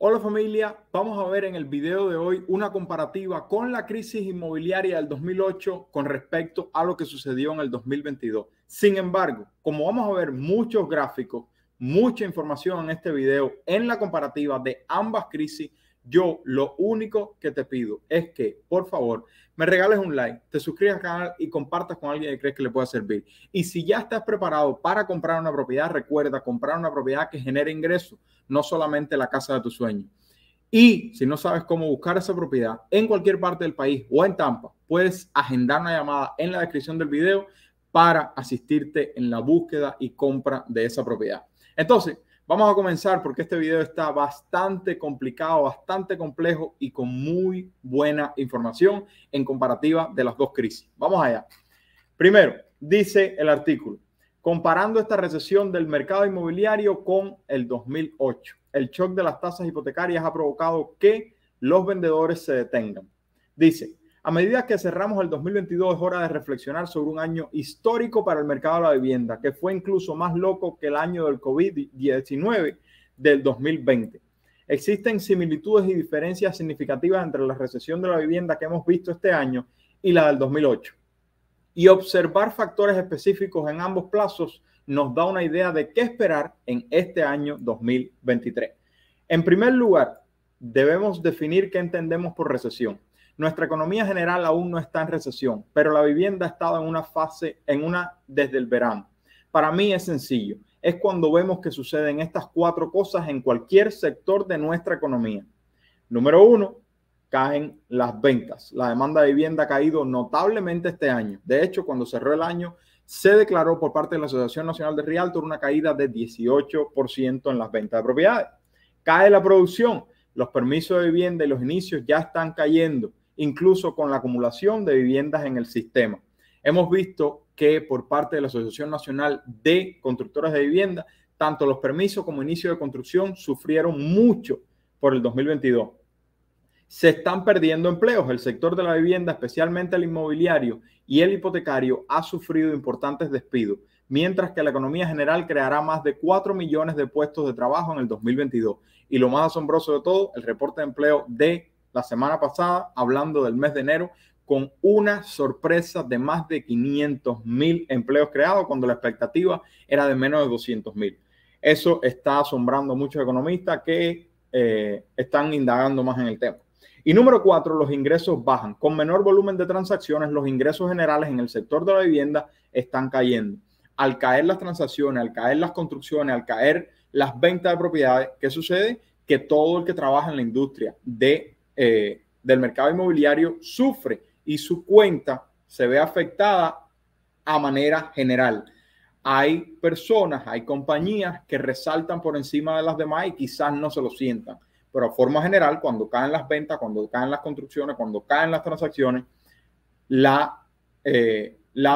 Hola familia, vamos a ver en el video de hoy una comparativa con la crisis inmobiliaria del 2008 con respecto a lo que sucedió en el 2022. Sin embargo, como vamos a ver muchos gráficos, mucha información en este video en la comparativa de ambas crisis, yo lo único que te pido es que, por favor, me regales un like, te suscribas al canal y compartas con alguien que crees que le pueda servir. Y si ya estás preparado para comprar una propiedad, recuerda comprar una propiedad que genere ingresos, no solamente la casa de tu sueño. Y si no sabes cómo buscar esa propiedad en cualquier parte del país o en Tampa, puedes agendar una llamada en la descripción del video para asistirte en la búsqueda y compra de esa propiedad. Entonces, vamos a comenzar porque este video está bastante complicado, bastante complejo y con muy buena información en comparativa de las dos crisis. Vamos allá. Primero, dice el artículo, comparando esta recesión del mercado inmobiliario con el 2008. El shock de las tasas hipotecarias ha provocado que los vendedores se detengan. Dice, a medida que cerramos el 2022 es hora de reflexionar sobre un año histórico para el mercado de la vivienda, que fue incluso más loco que el año del COVID-19 del 2020. Existen similitudes y diferencias significativas entre la recesión de la vivienda que hemos visto este año y la del 2008. Y observar factores específicos en ambos plazos nos da una idea de qué esperar en este año 2023. En primer lugar, debemos definir qué entendemos por recesión. Nuestra economía general aún no está en recesión, pero la vivienda ha estado en una fase, desde el verano. Para mí es sencillo. Es cuando vemos que suceden estas cuatro cosas en cualquier sector de nuestra economía. Número uno, caen las ventas. La demanda de vivienda ha caído notablemente este año. De hecho, cuando cerró el año, se declaró por parte de la Asociación Nacional de Realtor una caída de 18% en las ventas de propiedades. Cae la producción. Los permisos de vivienda y los inicios ya están cayendo, incluso con la acumulación de viviendas en el sistema. Hemos visto que por parte de la Asociación Nacional de Constructores de Vivienda, tanto los permisos como inicio de construcción sufrieron mucho por el 2022. Se están perdiendo empleos. El sector de la vivienda, especialmente el inmobiliario y el hipotecario, ha sufrido importantes despidos, mientras que la economía general creará más de 4 millones de puestos de trabajo en el 2022. Y lo más asombroso de todo, el reporte de empleo de la semana pasada, hablando del mes de enero, con una sorpresa de más de 500,000 empleos creados, cuando la expectativa era de menos de 200,000. Eso está asombrando a muchos economistas que están indagando más en el tema. Y número 4, los ingresos bajan. Con menor volumen de transacciones, los ingresos generales en el sector de la vivienda están cayendo. Al caer las transacciones, al caer las construcciones, al caer las ventas de propiedades, ¿qué sucede? Que todo el que trabaja en la industria del mercado inmobiliario sufre y su cuenta se ve afectada a manera general. Hay personas, hay compañías que resaltan por encima de las demás y quizás no se lo sientan. Pero a forma general, cuando caen las ventas, cuando caen las construcciones, cuando caen las transacciones, la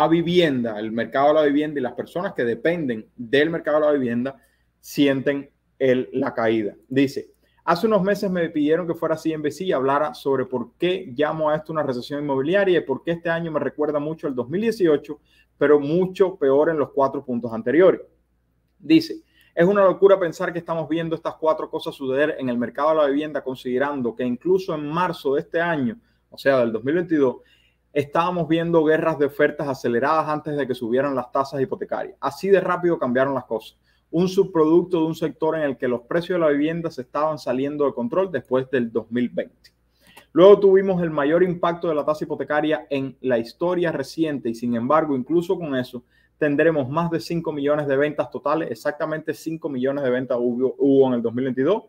vivienda, el mercado de la vivienda y las personas que dependen del mercado de la vivienda sienten la caída. Dice, hace unos meses me pidieron que fuera CNBC y hablara sobre por qué llamo a esto una recesión inmobiliaria y por qué este año me recuerda mucho al 2018, pero mucho peor en los 4 puntos anteriores. Dice, es una locura pensar que estamos viendo estas 4 cosas suceder en el mercado de la vivienda, considerando que incluso en marzo de este año, o sea, del 2022, estábamos viendo guerras de ofertas aceleradas antes de que subieran las tasas hipotecarias. Así de rápido cambiaron las cosas. Un subproducto de un sector en el que los precios de la vivienda se estaban saliendo de control después del 2020. Luego tuvimos el mayor impacto de la tasa hipotecaria en la historia reciente y, sin embargo, incluso con eso, tendremos más de 5 millones de ventas totales. Exactamente 5 millones de ventas hubo en el 2022.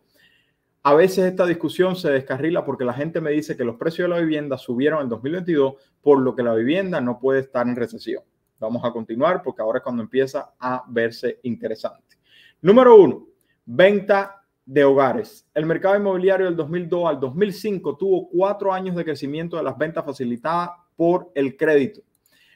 A veces esta discusión se descarrila porque la gente me dice que los precios de la vivienda subieron en el 2022, por lo que la vivienda no puede estar en recesión. Vamos a continuar porque ahora es cuando empieza a verse interesante. Número 1, venta de hogares. El mercado inmobiliario del 2002 al 2005 tuvo 4 años de crecimiento de las ventas facilitadas por el crédito.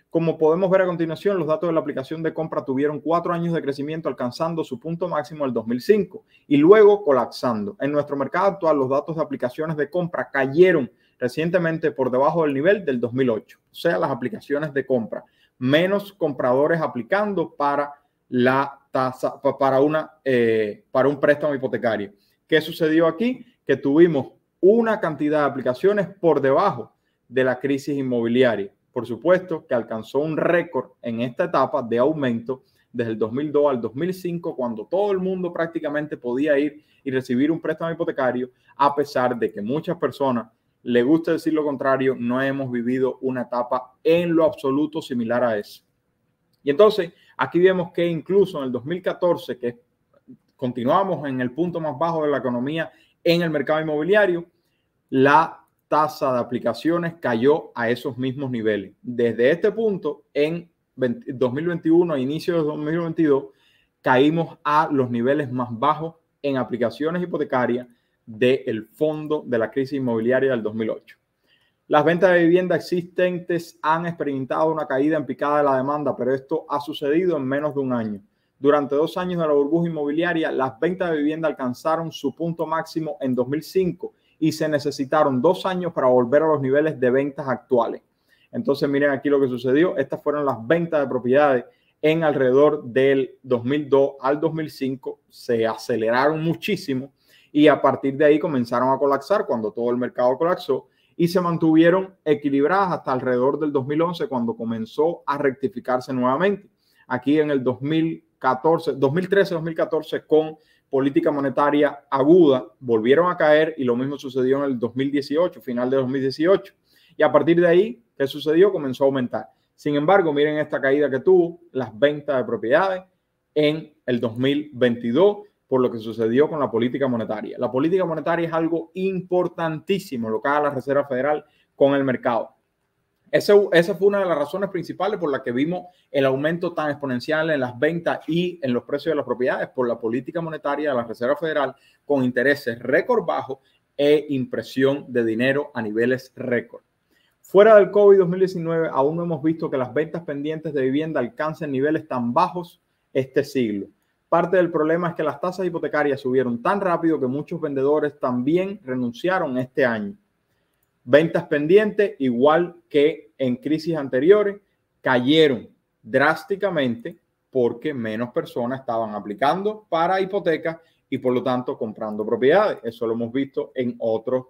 Como podemos ver a continuación, los datos de la aplicación de compra tuvieron 4 años de crecimiento, alcanzando su punto máximo en el 2005 y luego colapsando. En nuestro mercado actual, los datos de aplicaciones de compra cayeron recientemente por debajo del nivel del 2008. O sea, las aplicaciones de compra, menos compradores aplicando para la tasa, para un préstamo hipotecario. ¿qué sucedió aquí? Que tuvimos una cantidad de aplicaciones por debajo de la crisis inmobiliaria. Por supuesto que alcanzó un récord en esta etapa de aumento desde el 2002 al 2005, cuando todo el mundo prácticamente podía ir y recibir un préstamo hipotecario, a pesar de que muchas personas, le gusta decir lo contrario, no hemos vivido una etapa en lo absoluto similar a eso. Y entonces aquí vemos que incluso en el 2014, que continuamos en el punto más bajo de la economía en el mercado inmobiliario, la tasa de aplicaciones cayó a esos mismos niveles. Desde este punto, en 2021 a inicio de 2022, caímos a los niveles más bajos en aplicaciones hipotecarias del fondo de la crisis inmobiliaria del 2008. Las ventas de vivienda existentes han experimentado una caída en picada de la demanda, pero esto ha sucedido en menos de un año. Durante 2 años de la burbuja inmobiliaria, las ventas de vivienda alcanzaron su punto máximo en 2005 y se necesitaron 2 años para volver a los niveles de ventas actuales. Entonces, miren aquí lo que sucedió. Estas fueron las ventas de propiedades en alrededor del 2002 al 2005. Se aceleraron muchísimo y a partir de ahí comenzaron a colapsar cuando todo el mercado colapsó y se mantuvieron equilibradas hasta alrededor del 2011, cuando comenzó a rectificarse nuevamente. Aquí en el 2013-2014, con política monetaria aguda, volvieron a caer y lo mismo sucedió en el 2018, final de 2018. Y a partir de ahí, ¿qué sucedió? Comenzó a aumentar. Sin embargo, miren esta caída que tuvo las ventas de propiedades en el 2022 por lo que sucedió con la política monetaria. La política monetaria es algo importantísimo, lo que haga la Reserva Federal con el mercado. Esa fue una de las razones principales por las que vimos el aumento tan exponencial en las ventas y en los precios de las propiedades, por la política monetaria de la Reserva Federal con intereses récord bajos e impresión de dinero a niveles récord. Fuera del COVID-2019, aún no hemos visto que las ventas pendientes de vivienda alcancen niveles tan bajos este siglo. Parte del problema es que las tasas hipotecarias subieron tan rápido que muchos vendedores también renunciaron este año. Ventas pendientes, igual que en crisis anteriores, cayeron drásticamente porque menos personas estaban aplicando para hipotecas y por lo tanto comprando propiedades. Eso lo hemos visto en otros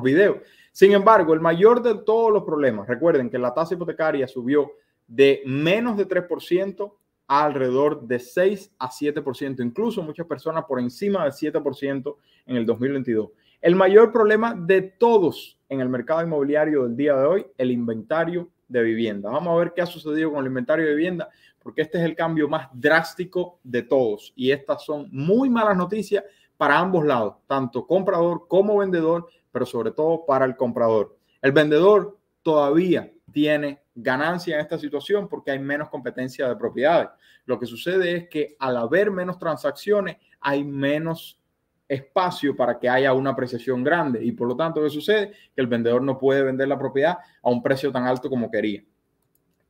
videos. Sin embargo, el mayor de todos los problemas, recuerden que la tasa hipotecaria subió de menos de 3% a alrededor de 6 a 7%, incluso muchas personas por encima del 7% en el 2022. El mayor problema de todos en el mercado inmobiliario del día de hoy, el inventario de vivienda. Vamos a ver qué ha sucedido con el inventario de vivienda, porque este es el cambio más drástico de todos y estas son muy malas noticias para ambos lados, tanto comprador como vendedor, pero sobre todo para el comprador. El vendedor todavía tiene ganancia en esta situación porque hay menos competencia de propiedades. Lo que sucede es que al haber menos transacciones hay menos espacio para que haya una apreciación grande y por lo tanto, ¿qué sucede? Que el vendedor no puede vender la propiedad a un precio tan alto como quería.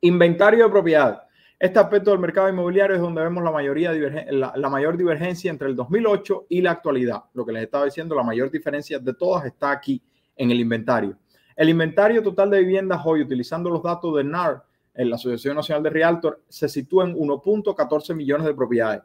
Inventario de propiedades. Este aspecto del mercado inmobiliario es donde vemos la mayor divergencia entre el 2008 y la actualidad. Lo que les estaba diciendo, la mayor diferencia de todas está aquí en el inventario. El inventario total de viviendas hoy, utilizando los datos de NAR, en la Asociación Nacional de Realtor, se sitúa en 1.14 millones de propiedades.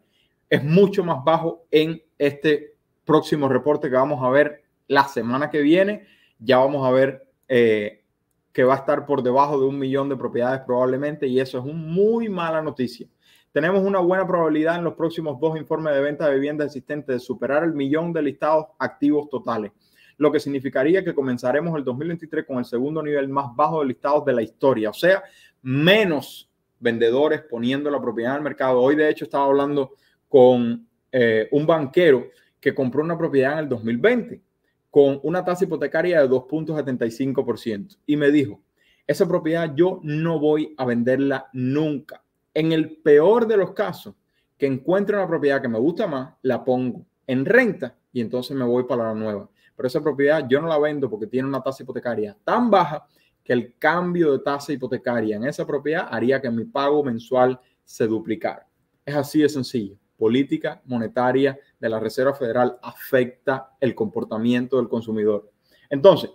Es mucho más bajo en este próximo reporte que vamos a ver la semana que viene. Ya vamos a ver que va a estar por debajo de 1 millón de propiedades probablemente y eso es una muy mala noticia. Tenemos una buena probabilidad en los próximos 2 informes de venta de viviendas existentes de superar el 1 millón de listados activos totales, lo que significaría que comenzaremos el 2023 con el segundo nivel más bajo de listados de la historia, o sea, menos vendedores poniendo la propiedad en el mercado. Hoy, de hecho, estaba hablando con un banquero que compró una propiedad en el 2020 con una tasa hipotecaria de 2.75% y me dijo, esa propiedad yo no voy a venderla nunca. En el peor de los casos, que encuentre una propiedad que me gusta más, la pongo en renta y entonces me voy para la nueva. Pero esa propiedad yo no la vendo porque tiene una tasa hipotecaria tan baja que el cambio de tasa hipotecaria en esa propiedad haría que mi pago mensual se duplicara. Es así de sencillo. Política monetaria de la Reserva Federal afecta el comportamiento del consumidor. Entonces,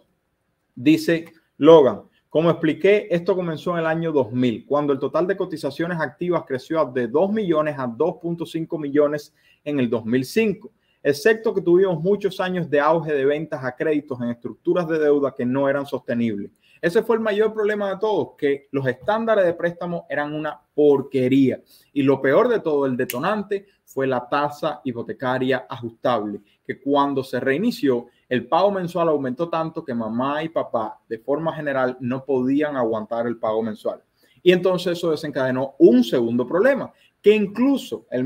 dice Logan, Como expliqué, esto comenzó en el año 2000, cuando el total de cotizaciones activas creció de 2 millones a 2.5 millones en el 2005, excepto que tuvimos muchos años de auge de ventas a créditos en estructuras de deuda que no eran sostenibles. Ese fue el mayor problema de todos, que los estándares de préstamo eran una porquería. Y lo peor de todo, el detonante, fue la tasa hipotecaria ajustable, que cuando se reinició, el pago mensual aumentó tanto que mamá y papá, de forma general, no podían aguantar el pago mensual. Y entonces eso desencadenó un segundo problema, que incluso el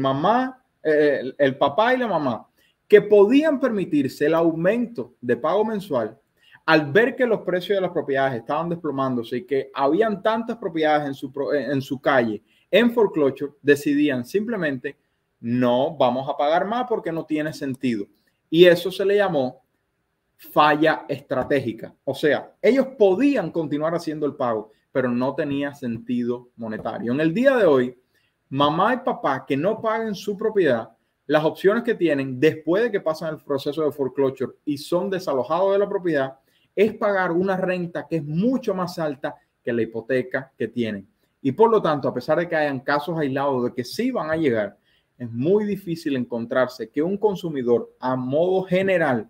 papá y la mamá, que podían permitirse el aumento de pago mensual, al ver que los precios de las propiedades estaban desplomándose y que habían tantas propiedades en su calle en foreclosure, decidían simplemente no vamos a pagar más porque no tiene sentido. Y eso se le llamó falla estratégica. O sea, ellos podían continuar haciendo el pago, pero no tenía sentido monetario. En el día de hoy, mamá y papá que no paguen su propiedad, las opciones que tienen después de que pasan el proceso de foreclosure y son desalojados de la propiedad, es pagar una renta que es mucho más alta que la hipoteca que tienen. Y por lo tanto, a pesar de que hayan casos aislados de que sí van a llegar, es muy difícil encontrarse que un consumidor a modo general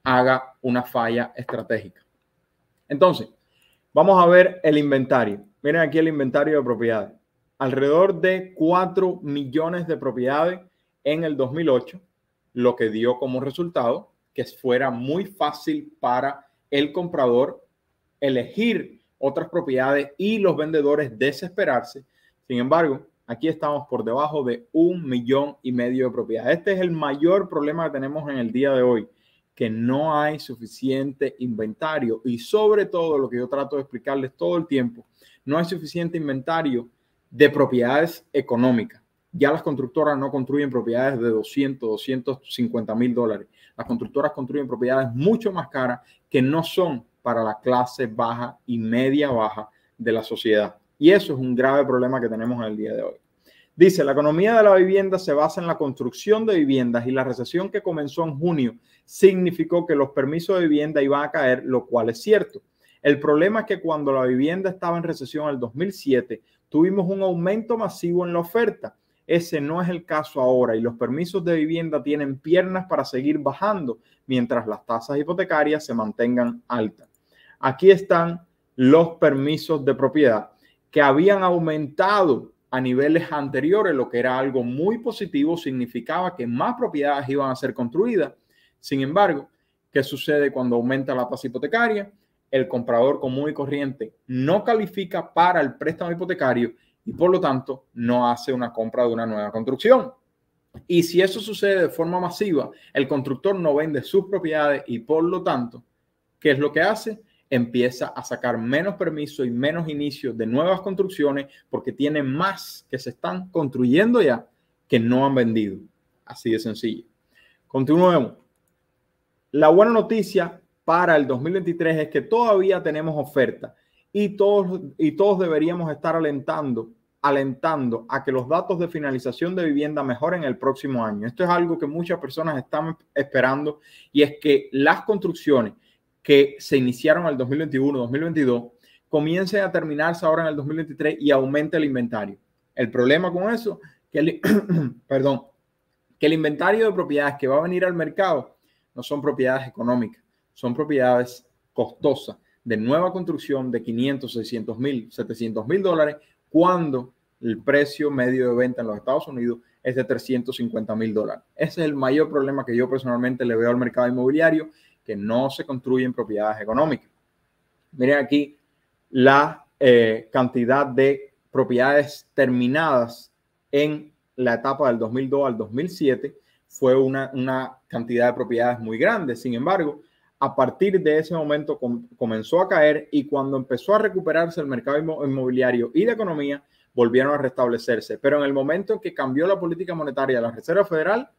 haga una falla estratégica. Entonces, vamos a ver el inventario. Miren aquí el inventario de propiedades. Alrededor de 4 millones de propiedades en el 2008, lo que dio como resultado que fuera muy fácil para el comprador elegir otras propiedades y los vendedores desesperarse. Sin embargo, aquí estamos por debajo de 1,5 millones de propiedades. Este es el mayor problema que tenemos en el día de hoy, que no hay suficiente inventario y sobre todo lo que yo trato de explicarles todo el tiempo, no hay suficiente inventario de propiedades económicas. Ya las constructoras no construyen propiedades de 200, 250 mil dólares. Las constructoras construyen propiedades mucho más caras que no son para la clase baja y media baja de la sociedad. Y eso es un grave problema que tenemos en el día de hoy. Dice, la economía de la vivienda se basa en la construcción de viviendas y la recesión que comenzó en junio significó que los permisos de vivienda iban a caer, lo cual es cierto. El problema es que cuando la vivienda estaba en recesión en el 2007, tuvimos un aumento masivo en la oferta. Ese no es el caso ahora y los permisos de vivienda tienen piernas para seguir bajando mientras las tasas hipotecarias se mantengan altas. Aquí están los permisos de propiedad que habían aumentado a niveles anteriores, lo que era algo muy positivo, significaba que más propiedades iban a ser construidas. Sin embargo, ¿qué sucede cuando aumenta la tasa hipotecaria? El comprador común y corriente no califica para el préstamo hipotecario y por lo tanto no hace una compra de una nueva construcción. Y si eso sucede de forma masiva, el constructor no vende sus propiedades y por lo tanto, ¿qué es lo que hace? Empieza a sacar menos permisos y menos inicios de nuevas construcciones porque tiene más que se están construyendo ya que no han vendido. Así de sencillo. Continuemos. La buena noticia para el 2023 es que todavía tenemos oferta y todos deberíamos estar alentando a que los datos de finalización de vivienda mejoren el próximo año. Esto es algo que muchas personas están esperando y es que las construcciones que se iniciaron en el 2021, 2022, comiencen a terminarse ahora en el 2023 y aumente el inventario. El problema con eso, que el inventario de propiedades que va a venir al mercado no son propiedades económicas, son propiedades costosas de nueva construcción de 500, 600 mil, 700 mil dólares, cuando el precio medio de venta en los Estados Unidos es de 350 mil dólares. Ese es el mayor problema que yo personalmente le veo al mercado inmobiliario, que no se construyen propiedades económicas. Miren aquí la cantidad de propiedades terminadas en la etapa del 2002 al 2007 fue una cantidad de propiedades muy grande. Sin embargo, a partir de ese momento comenzó a caer y cuando empezó a recuperarse el mercado inmobiliario y la economía, volvieron a restablecerse. Pero en el momento en que cambió la política monetaria de la Reserva Federal,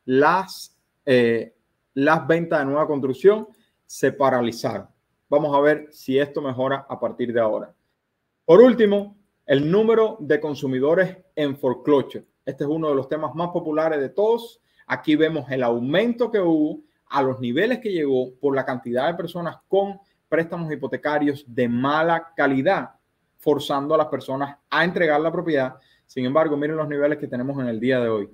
las ventas de nueva construcción se paralizaron. Vamos a ver si esto mejora a partir de ahora. Por último, el número de consumidores en foreclosure. Este es uno de los temas más populares de todos. Aquí vemos el aumento que hubo a los niveles que llegó por la cantidad de personas con préstamos hipotecarios de mala calidad, forzando a las personas a entregar la propiedad. Sin embargo, miren los niveles que tenemos en el día de hoy.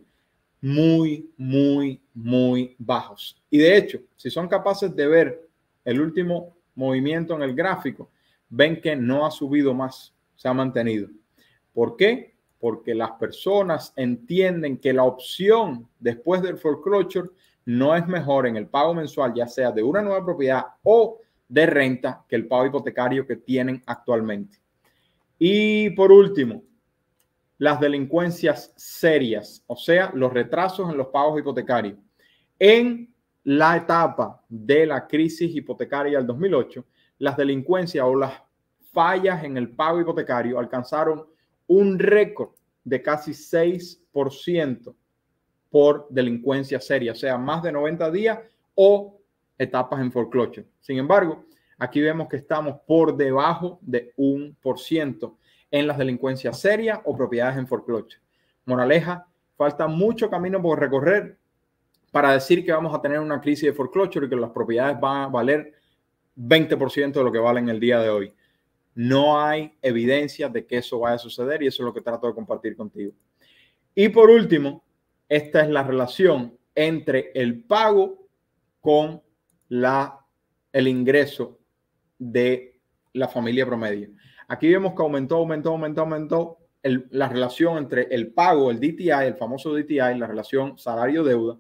Muy, muy, muy bajos. Y de hecho, si son capaces de ver el último movimiento en el gráfico, ven que no ha subido más, se ha mantenido. ¿Por qué? Porque las personas entienden que la opción después del foreclosure no es mejor en el pago mensual, ya sea de una nueva propiedad o de renta, que el pago hipotecario que tienen actualmente. Y por último, las delincuencias serias, o sea, los retrasos en los pagos hipotecarios. En la etapa de la crisis hipotecaria del 2008, las delincuencias o las fallas en el pago hipotecario alcanzaron un récord de casi 6% por delincuencia seria, o sea, más de 90 días o etapas en foreclosure. Sin embargo, aquí vemos que estamos por debajo de 1% en las delincuencias serias o propiedades en foreclosure. Moraleja, falta mucho camino por recorrer para decir que vamos a tener una crisis de foreclosure y que las propiedades van a valer 20% de lo que valen el día de hoy. No hay evidencia de que eso vaya a suceder y eso es lo que trato de compartir contigo. Y por último, esta es la relación entre el pago con el ingreso de la familia promedio. Aquí vemos que aumentó la relación entre el pago, el DTI, el famoso DTI, la relación salario-deuda,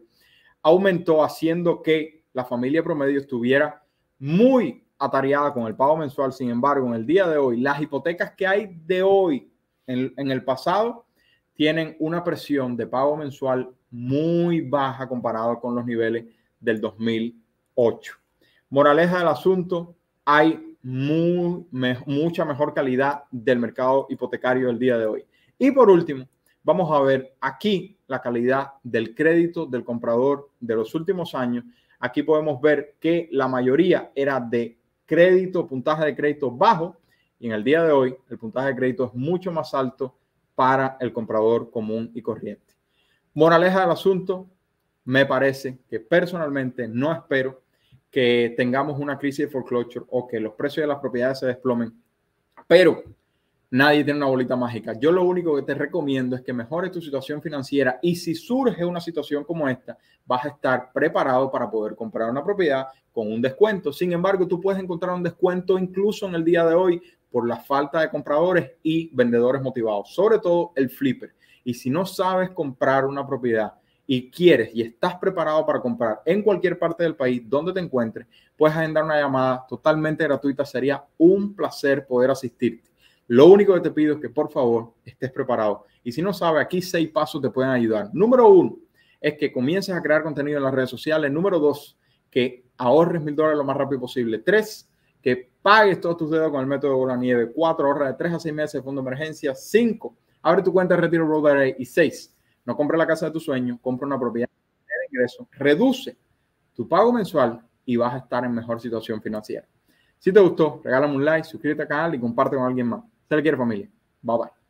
aumentó haciendo que la familia promedio estuviera muy atareada con el pago mensual. Sin embargo, en el día de hoy, las hipotecas que hay de hoy en el pasado tienen una presión de pago mensual muy baja comparado con los niveles del 2008. Moraleja del asunto, hay mucha mejor calidad del mercado hipotecario del día de hoy. Y por último, vamos a ver aquí la calidad del crédito del comprador de los últimos años. Aquí podemos ver que la mayoría era de crédito, puntaje de crédito bajo, y en el día de hoy el puntaje de crédito es mucho más alto para el comprador común y corriente. Moraleja del asunto, me parece que personalmente no espero que tengamos una crisis de foreclosure o que los precios de las propiedades se desplomen, pero nadie tiene una bolita mágica. Yo lo único que te recomiendo es que mejores tu situación financiera y si surge una situación como esta, vas a estar preparado para poder comprar una propiedad con un descuento. Sin embargo, tú puedes encontrar un descuento incluso en el día de hoy por la falta de compradores y vendedores motivados, sobre todo el flipper. Y si no sabes comprar una propiedad y quieres y estás preparado para comprar en cualquier parte del país donde te encuentres, puedes agendar una llamada totalmente gratuita. Sería un placer poder asistirte. Lo único que te pido es que por favor estés preparado. Y si no sabes, aquí 6 pasos te pueden ayudar. Número 1 es que comiences a crear contenido en las redes sociales. Número 2, que ahorres $1000 lo más rápido posible. 3, que pagues todos tus deudas con el método de bola nieve. 4, ahorra de 3 a 6 meses de fondo de emergencia. 5, abre tu cuenta de retiro Road IRA. Y 6, no compres la casa de tus sueños, compra una propiedad de ingreso, reduce tu pago mensual y vas a estar en mejor situación financiera. Si te gustó, regálame un like, suscríbete al canal y comparte con alguien más. Se le quiere, familia. Bye bye.